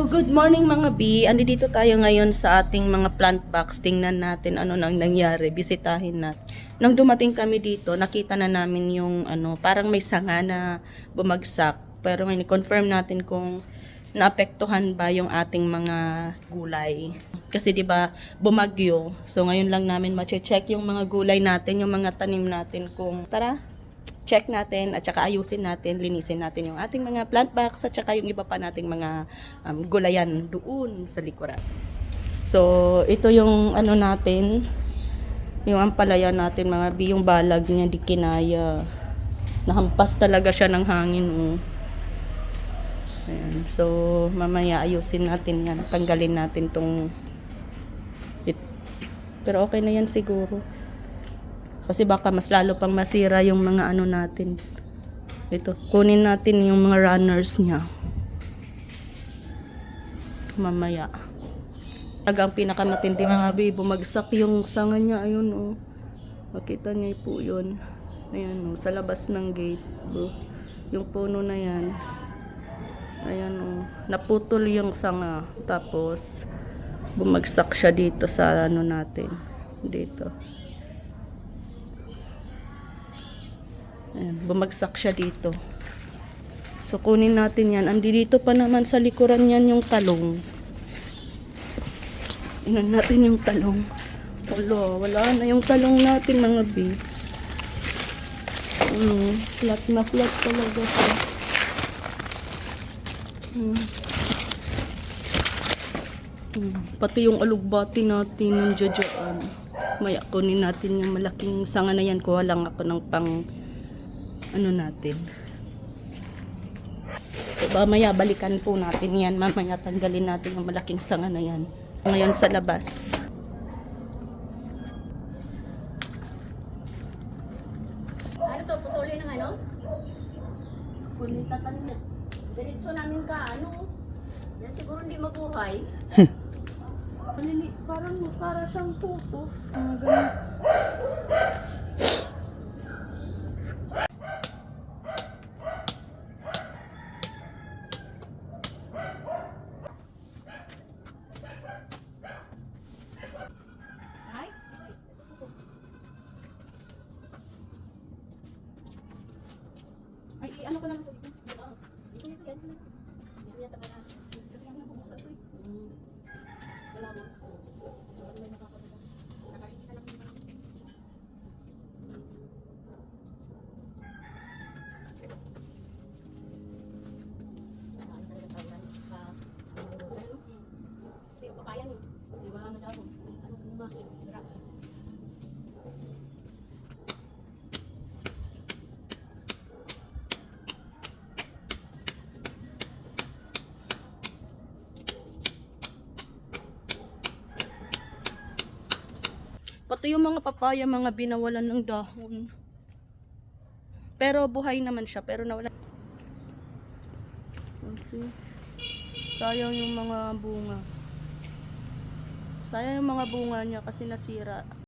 Good morning mga B. Andito tayo ngayon sa ating mga plant box. Tingnan natin ano nang nangyari. Bisitahin natin. Nang dumating kami dito, nakita na namin yung parang may sanga na bumagsak. Pero ngayon confirm natin kung naapektuhan ba yung ating mga gulay. Kasi 'di ba bumagyo. So ngayon lang namin ma-check yung mga gulay natin, yung mga tanim natin kung check natin at saka ayusin natin, linisin natin yung ating mga plant box at saka yung iba pa nating mga gulayan doon sa likuran. So, ito yung natin, yung ampalaya natin mga B, yung balag niya di kinaya. Nahampas talaga siya ng hangin. Ayan. So, mamaya ayusin natin yan. Tanggalin natin tong pero okay na yan siguro. Kasi baka mas lalo pang masira yung mga natin. Ito, kunin natin yung mga runners niya. Mamaya. Ang pinakamatindi mga B, bumagsak yung sanga niya. Ayun Makita niyo po yun. Ayan sa labas ng gate. Yung puno na yan. Ayan naputol yung sanga. Tapos, bumagsak siya dito sa natin. Dito. Ayan, bumagsak siya dito. So kunin natin yan. Dito pa naman sa likuran yan yung talong. Inan natin yung talong. Wala na yung talong natin mga B. Flat na flat talaga siya. Pati yung alugbati natin nandiyan dyan. Maya kunin natin yung malaking sanga na yan. Kuha lang ako ng pang natin. So, mamaya balikan po natin yan. Mamaya tanggalin natin yung malaking sanga na yan. Ngayon sa labas. Ano to? Putulin ng ano? Punitatan niya. Diretso namin ka, Yan siguro hindi mabuhay. Para siyang puto. Ganun. Ay, ano ko lang ito? Dito yan. Dito yan tabi na. Kasi ang nabubuksan ito Wala mo. May nakakabita. Nakakita lang yung Pati yung mga papaya, mga binawalan ng dahon. Pero buhay naman siya, pero nawala. Kasi sayang yung mga bunga. Sayang yung mga bunga niya kasi nasira.